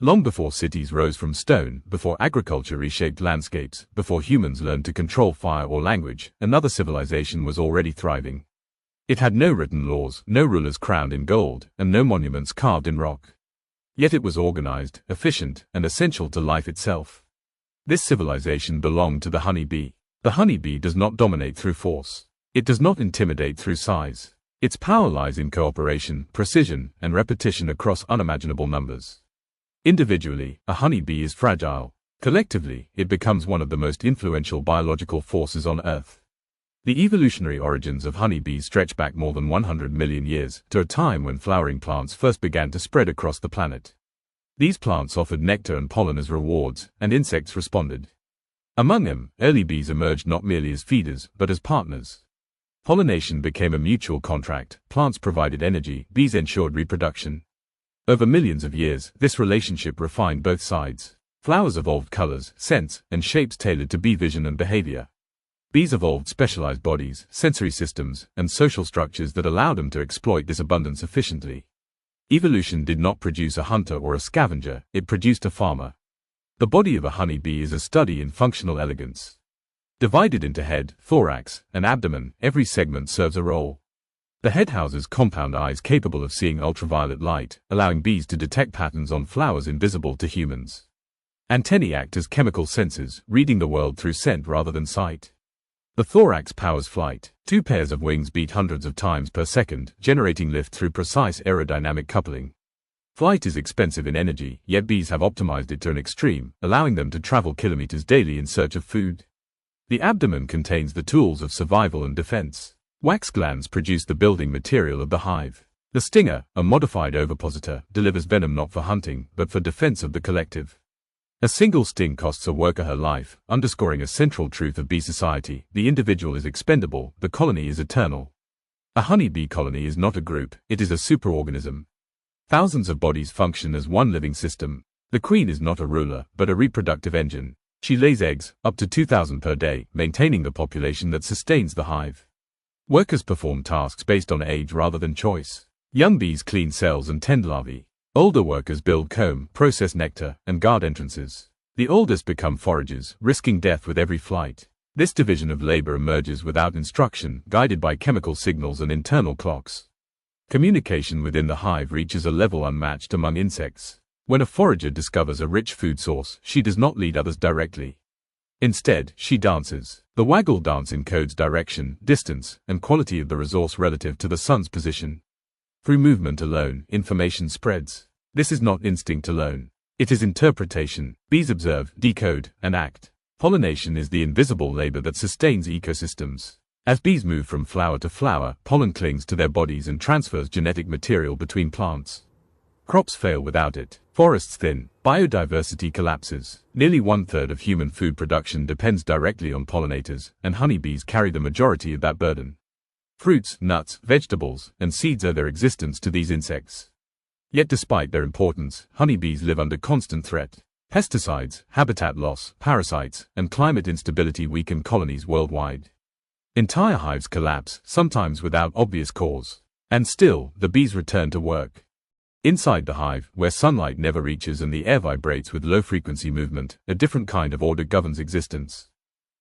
Long before cities rose from stone, before agriculture reshaped landscapes, before humans learned to control fire or language, another civilization was already thriving. It had no written laws, no rulers crowned in gold, and no monuments carved in rock. Yet it was organized, efficient, and essential to life itself. This civilization belonged to the honeybee. The honeybee does not dominate through force. It does not intimidate through size. Its power lies in cooperation, precision, and repetition across unimaginable numbers. Individually, a honeybee is fragile. Collectively, it becomes one of the most influential biological forces on Earth. The evolutionary origins of honeybees stretch back more than 100 million years, to a time when flowering plants first began to spread across the planet. These plants offered nectar and pollen as rewards, and insects responded. Among them, early bees emerged not merely as feeders, but as partners. Pollination became a mutual contract. Plants provided energy, bees ensured reproduction. Over millions of years, this relationship refined both sides. Flowers evolved colors, scents, and shapes tailored to bee vision and behavior. Bees evolved specialized bodies, sensory systems, and social structures that allowed them to exploit this abundance efficiently. Evolution did not produce a hunter or a scavenger, it produced a farmer. The body of a honeybee is a study in functional elegance. Divided into head, thorax, and abdomen, every segment serves a role. The head houses compound eyes capable of seeing ultraviolet light, allowing bees to detect patterns on flowers invisible to humans. Antennae act as chemical sensors, reading the world through scent rather than sight. The thorax powers flight. Two pairs of wings beat hundreds of times per second, generating lift through precise aerodynamic coupling. Flight is expensive in energy, yet bees have optimized it to an extreme, allowing them to travel kilometers daily in search of food. The abdomen contains the tools of survival and defense. Wax glands produce the building material of the hive. The stinger, a modified ovipositor, delivers venom not for hunting, but for defense of the collective. A single sting costs a worker her life, underscoring a central truth of bee society: the individual is expendable, the colony is eternal. A honeybee colony is not a group, it is a superorganism. Thousands of bodies function as one living system. The queen is not a ruler, but a reproductive engine. She lays eggs, up to 2,000 per day, maintaining the population that sustains the hive. Workers perform tasks based on age rather than choice. Young bees clean cells and tend larvae. Older workers build comb, process nectar, and guard entrances. The oldest become foragers, risking death with every flight. This division of labor emerges without instruction, guided by chemical signals and internal clocks. Communication within the hive reaches a level unmatched among insects. When a forager discovers a rich food source, she does not lead others directly. Instead, she dances. The waggle dance encodes direction, distance, and quality of the resource relative to the sun's position. Through movement alone, information spreads. This is not instinct alone. It is interpretation. Bees observe, decode, and act. Pollination is the invisible labor that sustains ecosystems. As bees move from flower to flower, pollen clings to their bodies and transfers genetic material between plants. Crops fail without it. Forests thin. Biodiversity collapses. Nearly 1/3 of human food production depends directly on pollinators, and honeybees carry the majority of that burden. Fruits, nuts, vegetables, and seeds owe their existence to these insects. Yet despite their importance, honeybees live under constant threat. Pesticides, habitat loss, parasites, and climate instability weaken colonies worldwide. Entire hives collapse, sometimes without obvious cause. And still, the bees return to work. Inside the hive, where sunlight never reaches and the air vibrates with low-frequency movement, a different kind of order governs existence.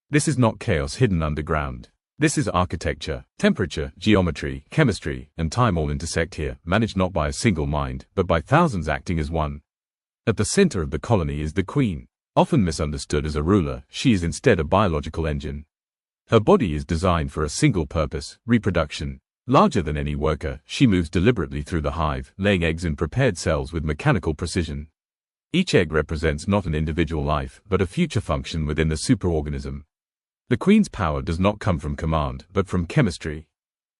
This is not chaos hidden underground. This is architecture. Temperature, geometry, chemistry, and time all intersect here, managed not by a single mind, but by thousands acting as one. At the center of the colony is the queen. Often misunderstood as a ruler, she is instead a biological engine. Her body is designed for a single purpose: reproduction. Larger than any worker, she moves deliberately through the hive, laying eggs in prepared cells with mechanical precision. Each egg represents not an individual life, but a future function within the superorganism. The queen's power does not come from command, but from chemistry.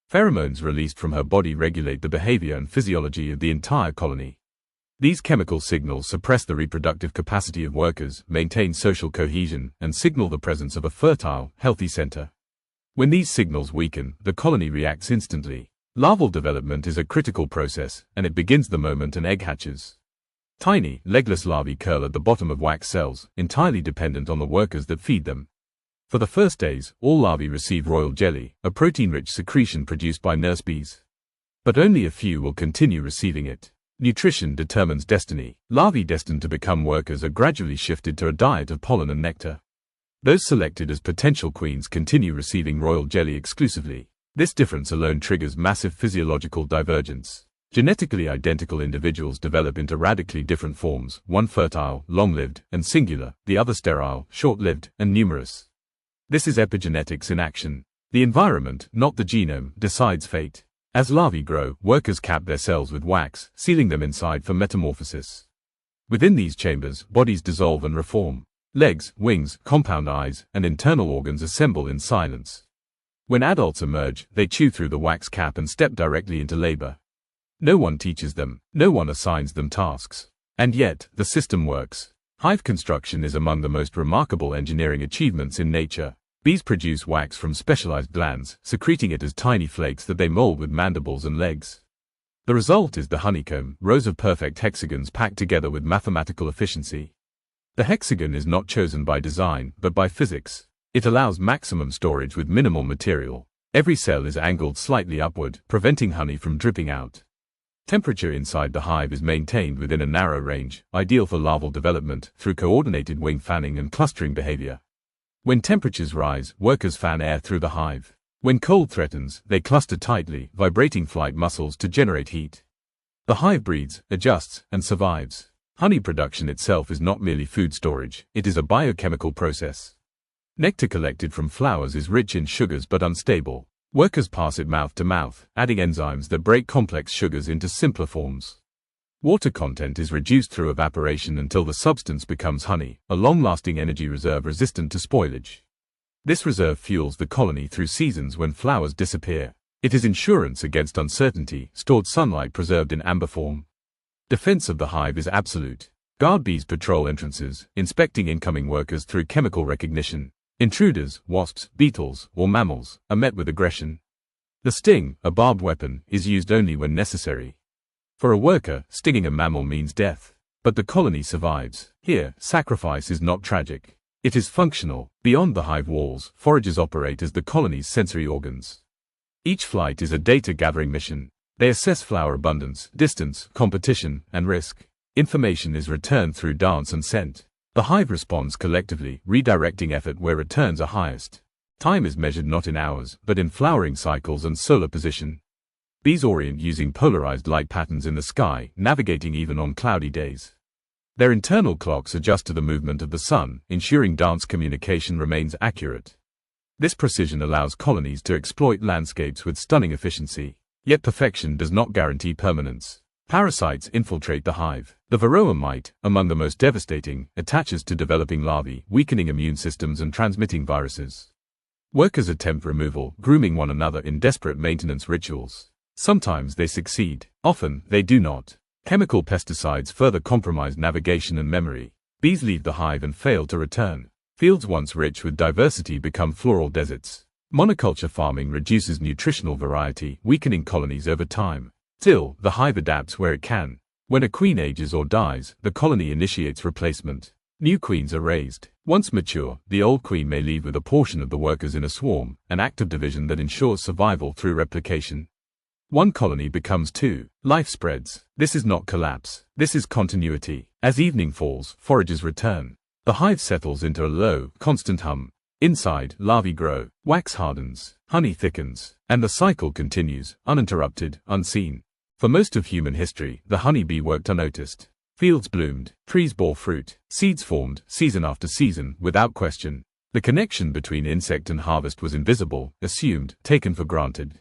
Pheromones released from her body regulate the behavior and physiology of the entire colony. These chemical signals suppress the reproductive capacity of workers, maintain social cohesion, and signal the presence of a fertile, healthy center. When these signals weaken, the colony reacts instantly. Larval development is a critical process, and it begins the moment an egg hatches. Tiny, legless larvae curl at the bottom of wax cells, entirely dependent on the workers that feed them. For the first days, all larvae receive royal jelly, a protein-rich secretion produced by nurse bees. But only a few will continue receiving it. Nutrition determines destiny. Larvae destined to become workers are gradually shifted to a diet of pollen and nectar. Those selected as potential queens continue receiving royal jelly exclusively. This difference alone triggers massive physiological divergence. Genetically identical individuals develop into radically different forms, one fertile, long-lived, and singular, the other sterile, short-lived, and numerous. This is epigenetics in action. The environment, not the genome, decides fate. As larvae grow, workers cap their cells with wax, sealing them inside for metamorphosis. Within these chambers, bodies dissolve and reform. Legs, wings, compound eyes, and internal organs assemble in silence. When adults emerge, they chew through the wax cap and step directly into labor. No one teaches them, no one assigns them tasks. And yet, the system works. Hive construction is among the most remarkable engineering achievements in nature. Bees produce wax from specialized glands, secreting it as tiny flakes that they mold with mandibles and legs. The result is the honeycomb, rows of perfect hexagons packed together with mathematical efficiency. The hexagon is not chosen by design, but by physics. It allows maximum storage with minimal material. Every cell is angled slightly upward, preventing honey from dripping out. Temperature inside the hive is maintained within a narrow range, ideal for larval development through coordinated wing fanning and clustering behavior. When temperatures rise, workers fan air through the hive. When cold threatens, they cluster tightly, vibrating flight muscles to generate heat. The hive breeds, adjusts, and survives. Honey production itself is not merely food storage, it is a biochemical process. Nectar collected from flowers is rich in sugars but unstable. Workers pass it mouth to mouth, adding enzymes that break complex sugars into simpler forms. Water content is reduced through evaporation until the substance becomes honey, a long-lasting energy reserve resistant to spoilage. This reserve fuels the colony through seasons when flowers disappear. It is insurance against uncertainty, stored sunlight preserved in amber form. Defense of the hive is absolute. Guard bees patrol entrances, inspecting incoming workers through chemical recognition. Intruders, wasps, beetles, or mammals, are met with aggression. The sting, a barbed weapon, is used only when necessary. For a worker, stinging a mammal means death. But the colony survives. Here, sacrifice is not tragic. It is functional. Beyond the hive walls, foragers operate as the colony's sensory organs. Each flight is a data-gathering mission. They assess flower abundance, distance, competition, and risk. Information is returned through dance and scent. The hive responds collectively, redirecting effort where returns are highest. Time is measured not in hours, but in flowering cycles and solar position. Bees orient using polarized light patterns in the sky, navigating even on cloudy days. Their internal clocks adjust to the movement of the sun, ensuring dance communication remains accurate. This precision allows colonies to exploit landscapes with stunning efficiency. Yet perfection does not guarantee permanence. Parasites infiltrate the hive. The varroa mite, among the most devastating, attaches to developing larvae, weakening immune systems and transmitting viruses. Workers attempt removal, grooming one another in desperate maintenance rituals. Sometimes they succeed. Often, they do not. Chemical pesticides further compromise navigation and memory. Bees leave the hive and fail to return. Fields once rich with diversity become floral deserts. Monoculture farming reduces nutritional variety, weakening colonies over time. Still, the hive adapts where it can. When a queen ages or dies, the colony initiates replacement. New queens are raised. Once mature, the old queen may leave with a portion of the workers in a swarm, an act of division that ensures survival through replication. One colony becomes two. Life spreads. This is not collapse. This is continuity. As evening falls, foragers return. The hive settles into a low, constant hum. Inside, larvae grow, wax hardens, honey thickens, and the cycle continues, uninterrupted, unseen. For most of human history, the honeybee worked unnoticed. Fields bloomed, trees bore fruit, seeds formed, season after season, without question. The connection between insect and harvest was invisible, assumed, taken for granted.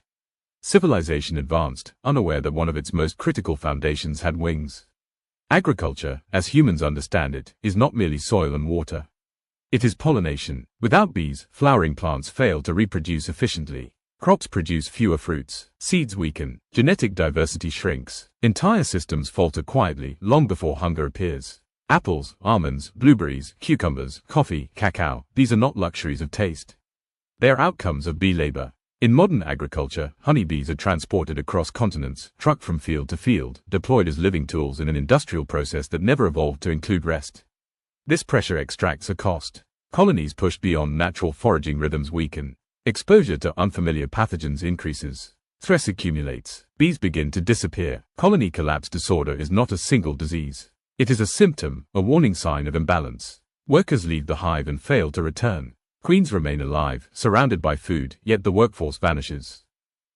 Civilization advanced, unaware that one of its most critical foundations had wings. Agriculture, as humans understand it, is not merely soil and water. It is pollination. Without bees, flowering plants fail to reproduce efficiently. Crops produce fewer fruits, seeds weaken, genetic diversity shrinks, entire systems falter quietly long before hunger appears. Apples, almonds, blueberries, cucumbers, coffee, cacao, these are not luxuries of taste. They are outcomes of bee labor. In modern agriculture, honeybees are transported across continents, trucked from field to field, deployed as living tools in an industrial process that never evolved to include rest. This pressure extracts a cost. Colonies pushed beyond natural foraging rhythms weaken. Exposure to unfamiliar pathogens increases. Stress accumulates. Bees begin to disappear. Colony collapse disorder is not a single disease. It is a symptom, a warning sign of imbalance. Workers leave the hive and fail to return. Queens remain alive, surrounded by food, yet the workforce vanishes.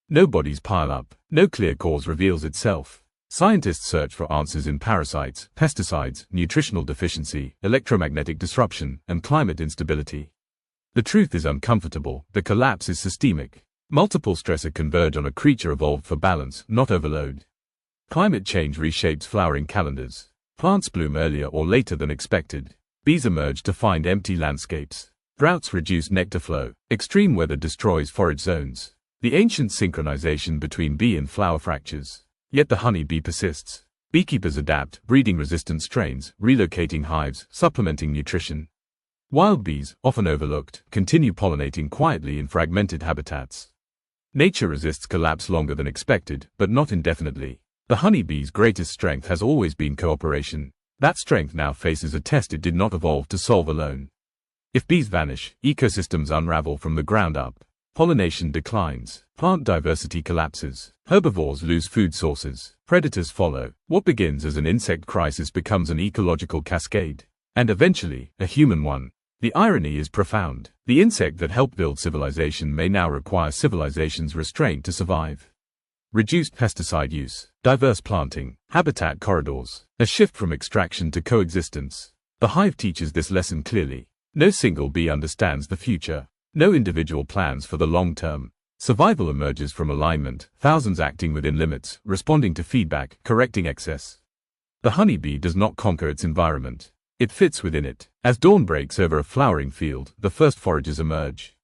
No bodies pile up. No clear cause reveals itself. Scientists search for answers in parasites, pesticides, nutritional deficiency, electromagnetic disruption, and climate instability. The truth is uncomfortable. The collapse is systemic. Multiple stressors converge on a creature evolved for balance, not overload. Climate change reshapes flowering calendars. Plants bloom earlier or later than expected. Bees emerge to find empty landscapes. Droughts reduce nectar flow. Extreme weather destroys forage zones. The ancient synchronization between bee and flower fractures. Yet the honey bee persists. Beekeepers adapt, breeding resistant strains, relocating hives, supplementing nutrition. Wild bees, often overlooked, continue pollinating quietly in fragmented habitats. Nature resists collapse longer than expected, but not indefinitely. The honeybee's greatest strength has always been cooperation. That strength now faces a test it did not evolve to solve alone. If bees vanish, ecosystems unravel from the ground up. Pollination declines. Plant diversity collapses. Herbivores lose food sources. Predators follow. What begins as an insect crisis becomes an ecological cascade. And eventually, a human one. The irony is profound. The insect that helped build civilization may now require civilization's restraint to survive. Reduced pesticide use. Diverse planting. Habitat corridors. A shift from extraction to coexistence. The hive teaches this lesson clearly. No single bee understands the future. No individual plans for the long term. Survival emerges from alignment, thousands acting within limits, responding to feedback, correcting excess. The honeybee does not conquer its environment. It fits within it. As dawn breaks over a flowering field, the first foragers emerge.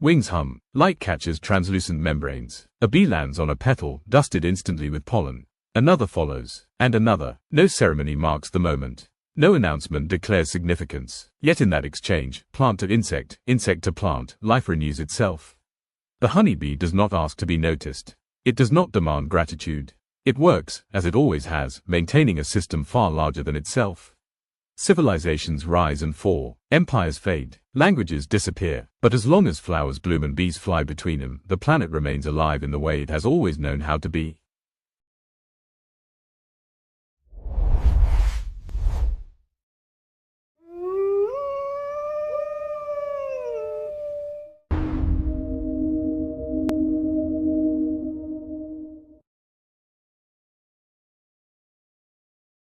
Wings hum. Light catches translucent membranes. A bee lands on a petal, dusted instantly with pollen. Another follows. And another. No ceremony marks the moment. No announcement declares significance. Yet in that exchange, plant to insect, insect to plant, life renews itself. The honeybee does not ask to be noticed. It does not demand gratitude. It works, as it always has, maintaining a system far larger than itself. Civilizations rise and fall. Empires fade. Languages disappear. But as long as flowers bloom and bees fly between them, the planet remains alive in the way it has always known how to be.